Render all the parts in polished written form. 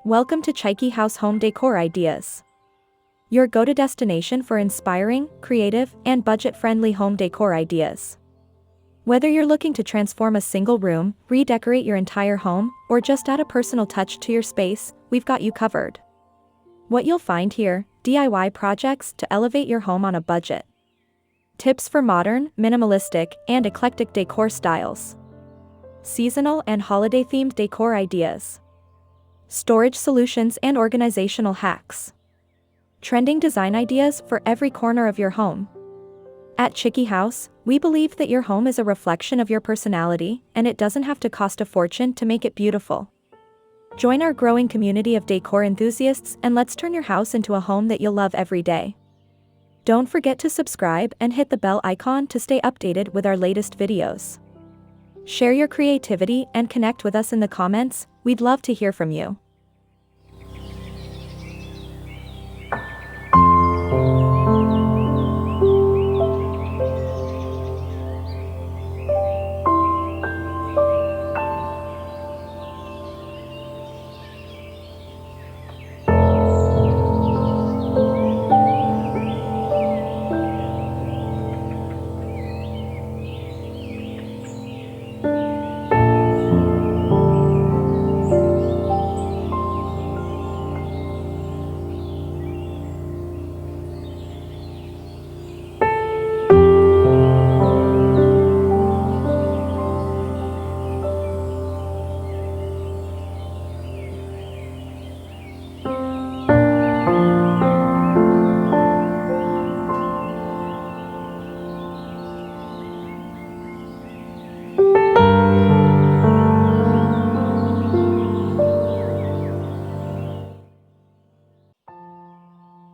Welcome to Chiki House Home Decor Ideas, your go-to destination for inspiring, creative, and budget-friendly home decor ideas. Whether you're looking to transform a single room, redecorate your entire home, or just add a personal touch to your space, we've got you covered. What you'll find here: DIY projects to elevate your home on a budget. Tips for modern, minimalistic, and eclectic decor styles. Seasonal and holiday-themed decor ideas. Storage solutions and organizational hacks. Trending design ideas for every corner of your home. At Chiki House, we believe that your home is a reflection of your personality, and it doesn't have to cost a fortune to make it beautiful. Join our growing community of decor enthusiasts and let's turn your house into a home that you'll love every day. Don't forget to subscribe and hit the bell icon to stay updated with our latest videos. Share your creativity and connect with us in the comments. We'd love to hear from you.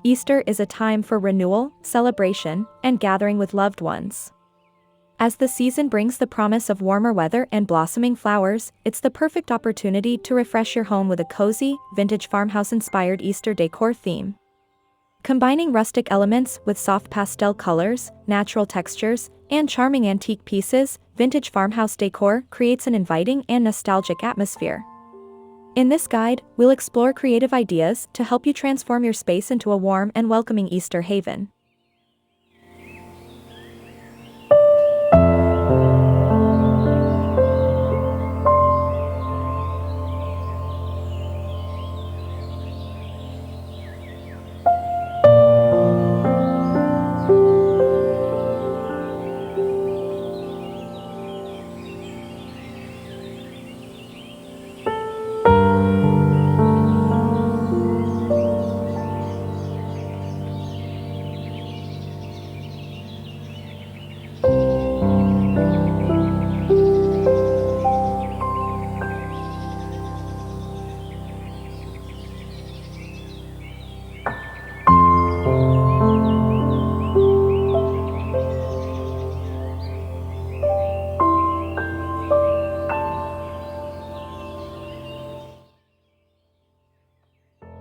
Easter is a time for renewal, celebration, and gathering with loved ones. As the season brings the promise of warmer weather and blossoming flowers, it's the perfect opportunity to refresh your home with a cozy, vintage farmhouse-inspired Easter decor theme. Combining rustic elements with soft pastel colors, natural textures, and charming antique pieces, vintage farmhouse decor creates an inviting and nostalgic atmosphere. In this guide, we'll explore creative ideas to help you transform your space into a warm and welcoming Easter haven.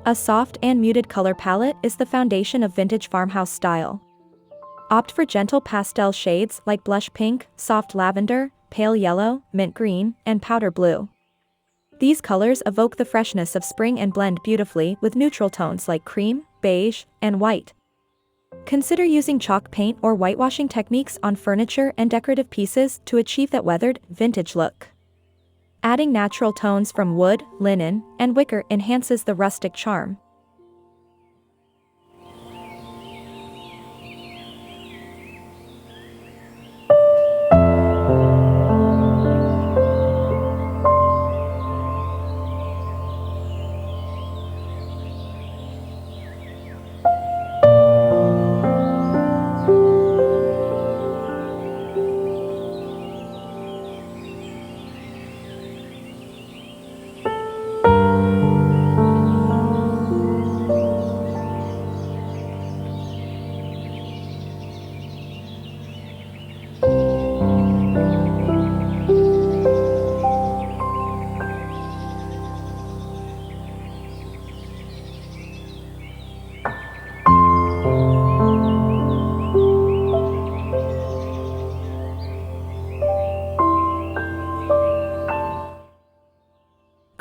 A soft and muted color palette is the foundation of vintage farmhouse style. Opt for gentle pastel shades like blush pink, soft lavender, pale yellow, mint green, and powder blue. These colors evoke the freshness of spring and blend beautifully with neutral tones like cream, beige, and white. Consider using chalk paint or whitewashing techniques on furniture and decorative pieces to achieve that weathered, vintage look. Adding natural tones from wood, linen, and wicker enhances the rustic charm.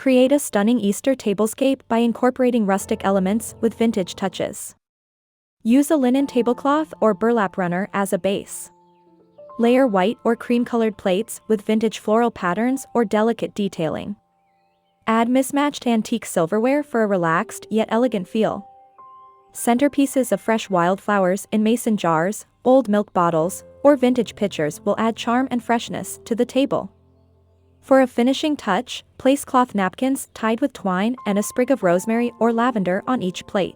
Create a stunning Easter tablescape by incorporating rustic elements with vintage touches. Use a linen tablecloth or burlap runner as a base. Layer white or cream-colored plates with vintage floral patterns or delicate detailing. Add mismatched antique silverware for a relaxed yet elegant feel. Centerpieces of fresh wildflowers in mason jars, old milk bottles, or vintage pitchers will add charm and freshness to the table. For a finishing touch, place cloth napkins tied with twine and a sprig of rosemary or lavender on each plate.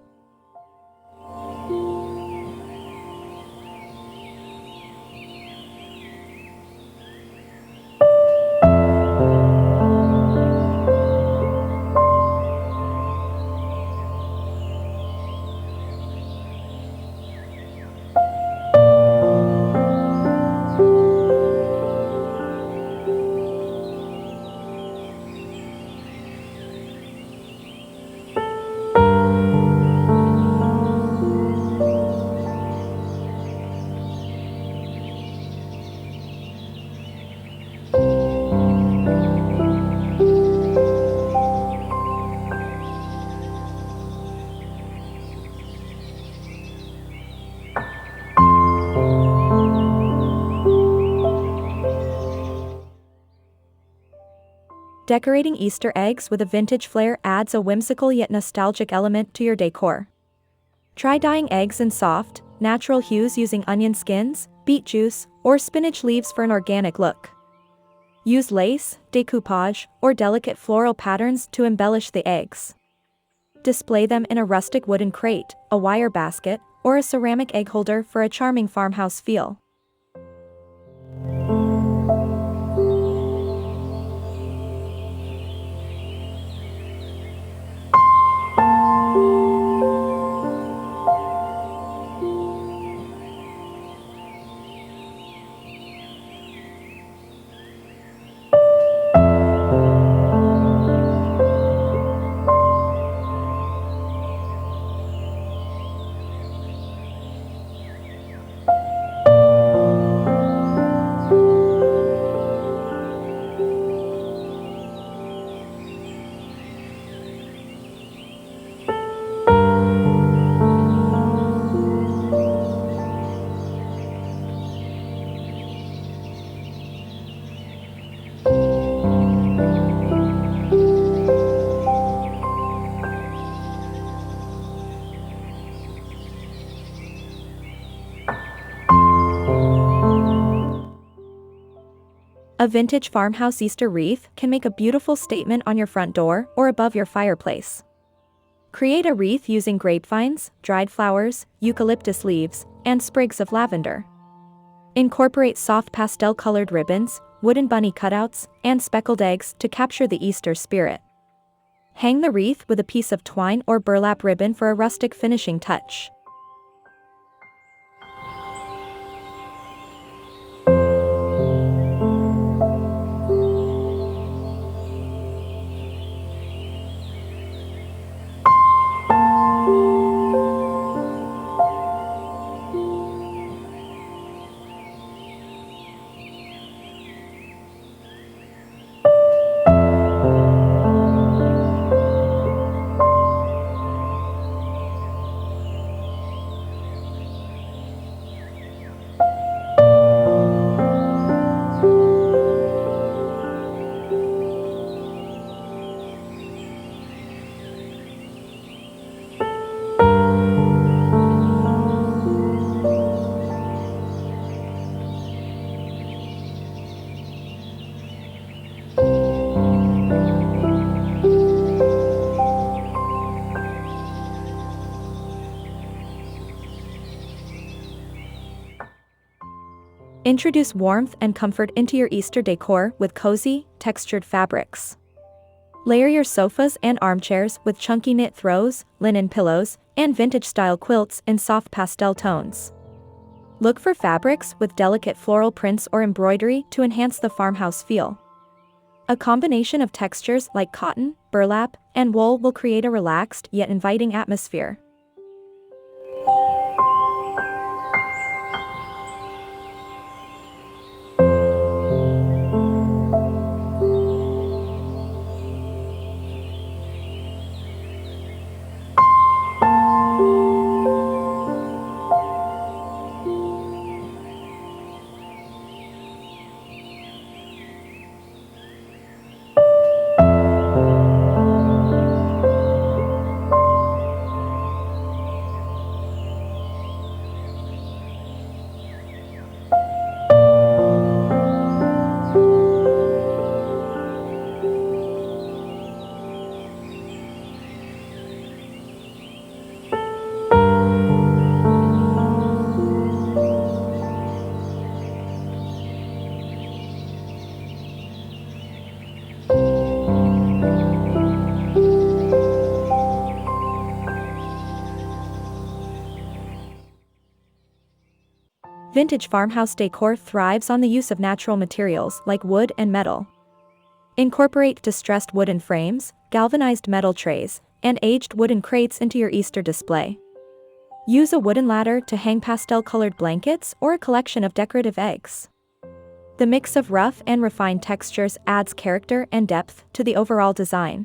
Decorating Easter eggs with a vintage flair adds a whimsical yet nostalgic element to your decor. Try dyeing eggs in soft, natural hues using onion skins, beet juice, or spinach leaves for an organic look. Use lace, decoupage, or delicate floral patterns to embellish the eggs. Display them in a rustic wooden crate, a wire basket, or a ceramic egg holder for a charming farmhouse feel. A vintage farmhouse Easter wreath can make a beautiful statement on your front door or above your fireplace. Create a wreath using grapevines, dried flowers, eucalyptus leaves, and sprigs of lavender. Incorporate soft pastel-colored ribbons, wooden bunny cutouts, and speckled eggs to capture the Easter spirit. Hang the wreath with a piece of twine or burlap ribbon for a rustic finishing touch. Introduce warmth and comfort into your Easter decor with cozy, textured fabrics. Layer your sofas and armchairs with chunky knit throws, linen pillows, and vintage-style quilts in soft pastel tones. Look for fabrics with delicate floral prints or embroidery to enhance the farmhouse feel. A combination of textures like cotton, burlap, and wool will create a relaxed yet inviting atmosphere. Vintage farmhouse decor thrives on the use of natural materials like wood and metal. Incorporate distressed wooden frames, galvanized metal trays, and aged wooden crates into your Easter display. Use a wooden ladder to hang pastel-colored blankets or a collection of decorative eggs. The mix of rough and refined textures adds character and depth to the overall design.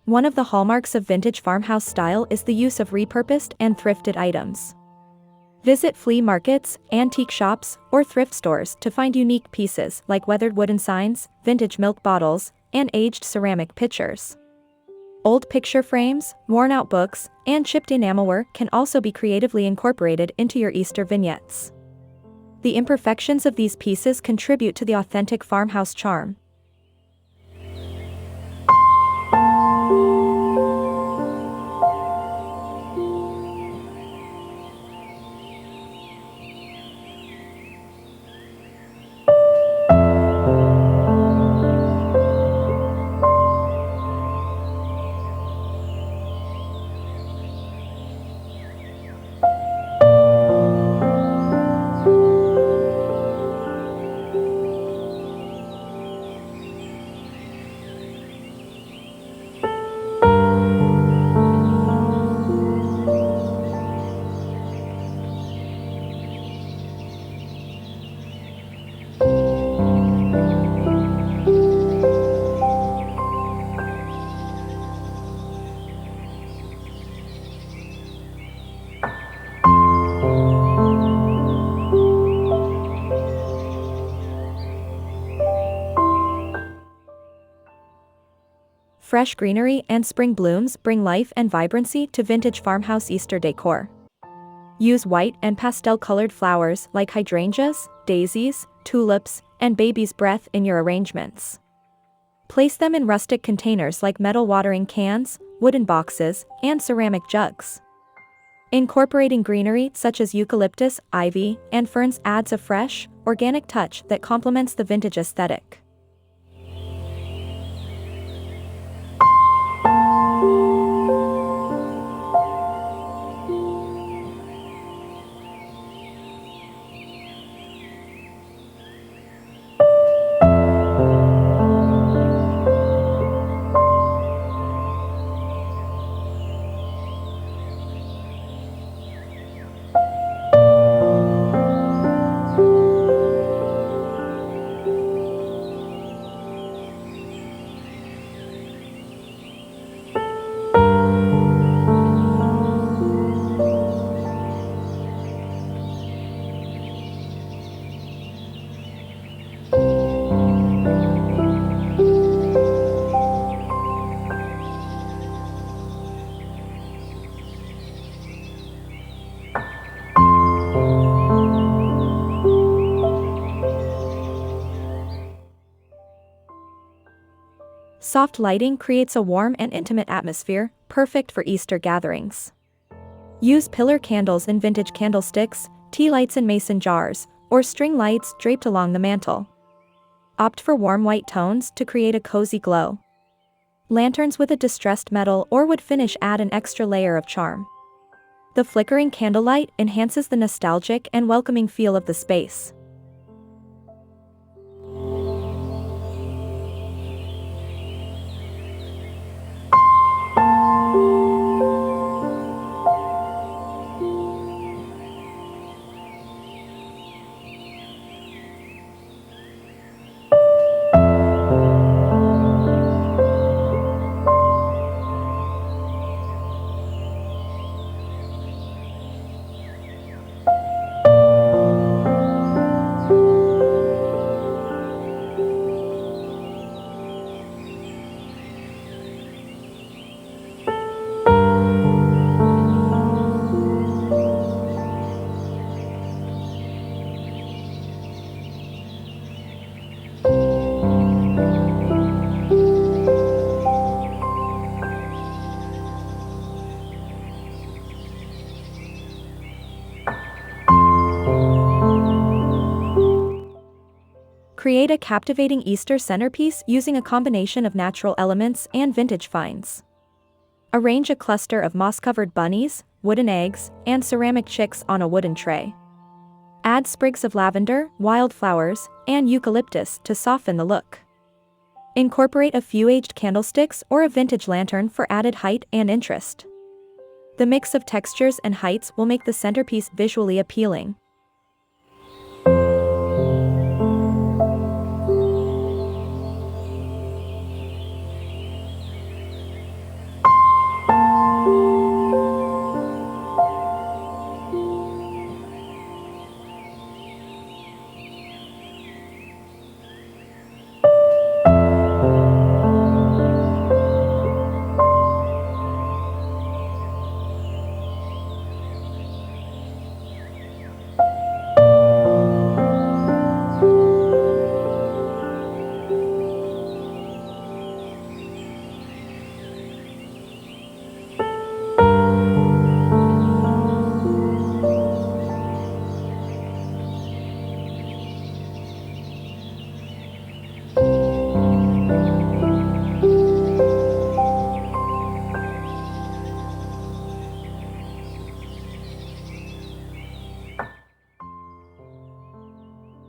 One of the hallmarks of vintage farmhouse style is the use of repurposed and thrifted items. Visit flea markets, antique shops, or thrift stores to find unique pieces like weathered wooden signs, vintage milk bottles, and aged ceramic pitchers. Old picture frames, worn-out books, and chipped enamelware can also be creatively incorporated into your Easter vignettes. The imperfections of these pieces contribute to the authentic farmhouse charm. Fresh greenery and spring blooms bring life and vibrancy to vintage farmhouse Easter decor. Use white and pastel-colored flowers like hydrangeas, daisies, tulips, and baby's breath in your arrangements. Place them in rustic containers like metal watering cans, wooden boxes, and ceramic jugs. Incorporating greenery such as eucalyptus, ivy, and ferns adds a fresh, organic touch that complements the vintage aesthetic. Soft lighting creates a warm and intimate atmosphere, perfect for Easter gatherings. Use pillar candles in vintage candlesticks, tea lights in mason jars, or string lights draped along the mantel. Opt for warm white tones to create a cozy glow. Lanterns with a distressed metal or wood finish add an extra layer of charm. The flickering candlelight enhances the nostalgic and welcoming feel of the space. Create a captivating Easter centerpiece using a combination of natural elements and vintage finds. Arrange a cluster of moss-covered bunnies, wooden eggs, and ceramic chicks on a wooden tray. Add sprigs of lavender, wildflowers, and eucalyptus to soften the look. Incorporate a few aged candlesticks or a vintage lantern for added height and interest. The mix of textures and heights will make the centerpiece visually appealing.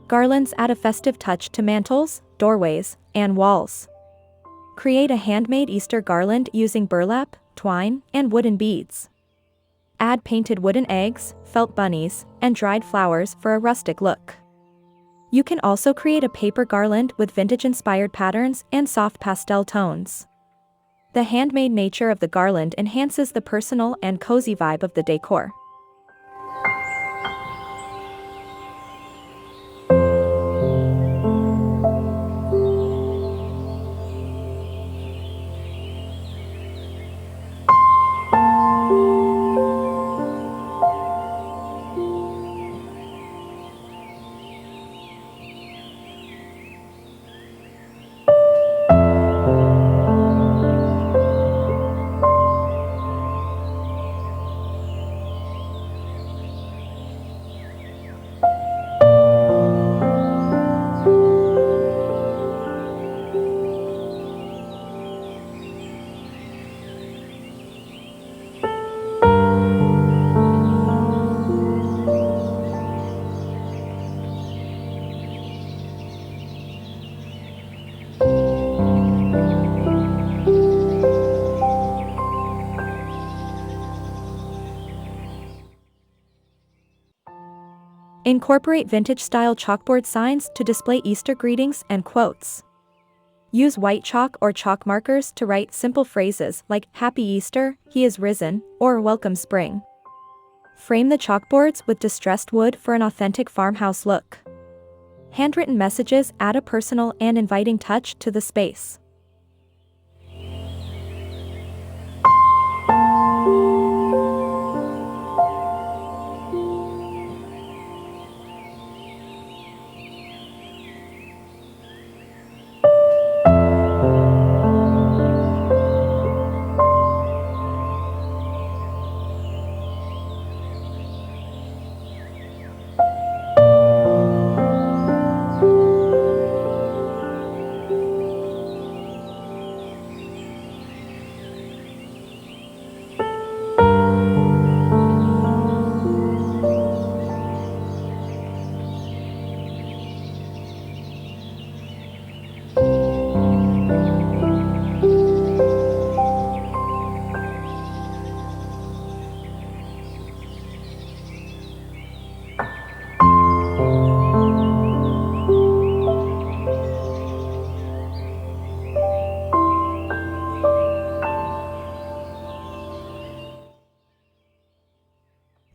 Garlands add a festive touch to mantels, doorways, and walls. Create a handmade Easter garland using burlap, twine, and wooden beads. Add painted wooden eggs, felt bunnies, and dried flowers for a rustic look. You can also create a paper garland with vintage-inspired patterns and soft pastel tones. The handmade nature of the garland enhances the personal and cozy vibe of the decor. Incorporate vintage-style chalkboard signs to display Easter greetings and quotes. Use white chalk or chalk markers to write simple phrases like "Happy Easter," "He is risen," or "Welcome Spring." Frame the chalkboards with distressed wood for an authentic farmhouse look. Handwritten messages add a personal and inviting touch to the space.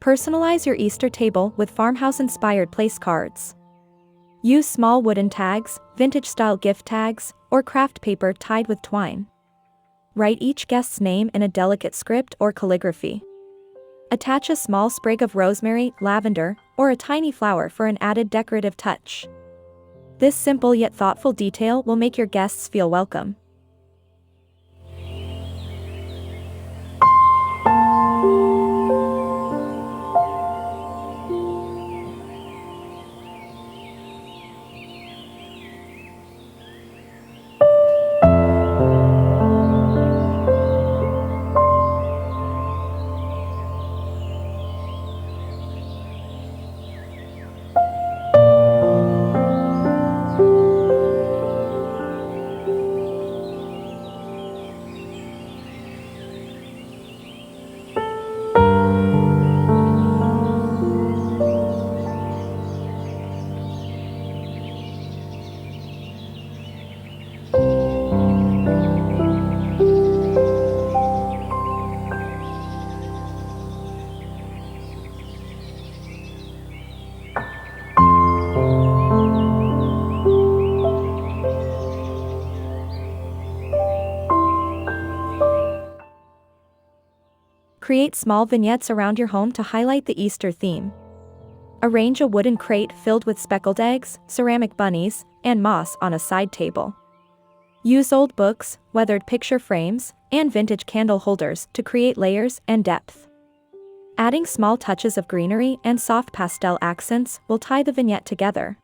Personalize your Easter table with farmhouse-inspired place cards. Use small wooden tags, vintage-style gift tags, or craft paper tied with twine. Write each guest's name in a delicate script or calligraphy. Attach a small sprig of rosemary, lavender, or a tiny flower for an added decorative touch. This simple yet thoughtful detail will make your guests feel welcome. Create small vignettes around your home to highlight the Easter theme. Arrange a wooden crate filled with speckled eggs, ceramic bunnies, and moss on a side table. Use old books, weathered picture frames, and vintage candle holders to create layers and depth. Adding small touches of greenery and soft pastel accents will tie the vignette together.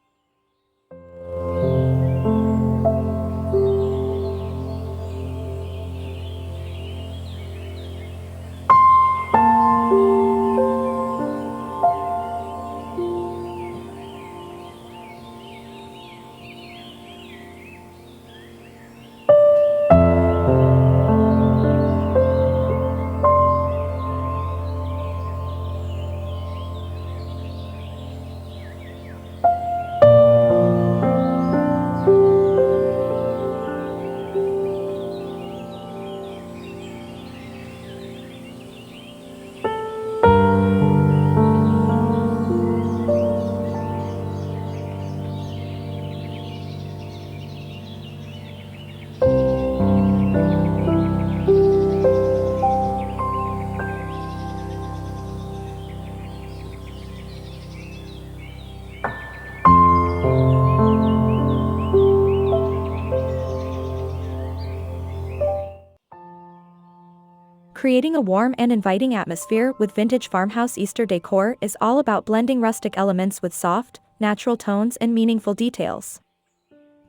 Creating a warm and inviting atmosphere with vintage farmhouse Easter decor is all about blending rustic elements with soft, natural tones and meaningful details.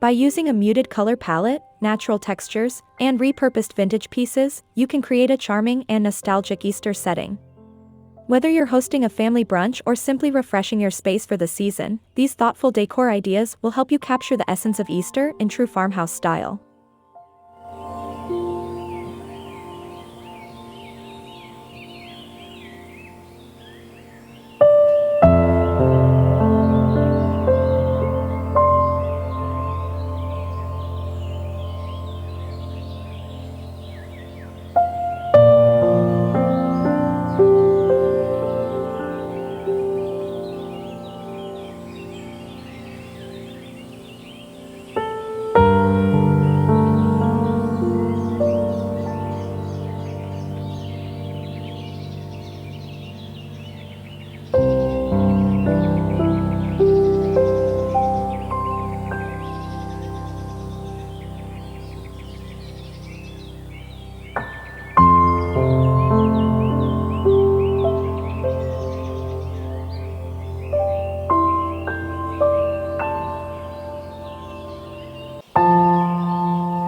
By using a muted color palette, natural textures, and repurposed vintage pieces, you can create a charming and nostalgic Easter setting. Whether you're hosting a family brunch or simply refreshing your space for the season, these thoughtful decor ideas will help you capture the essence of Easter in true farmhouse style.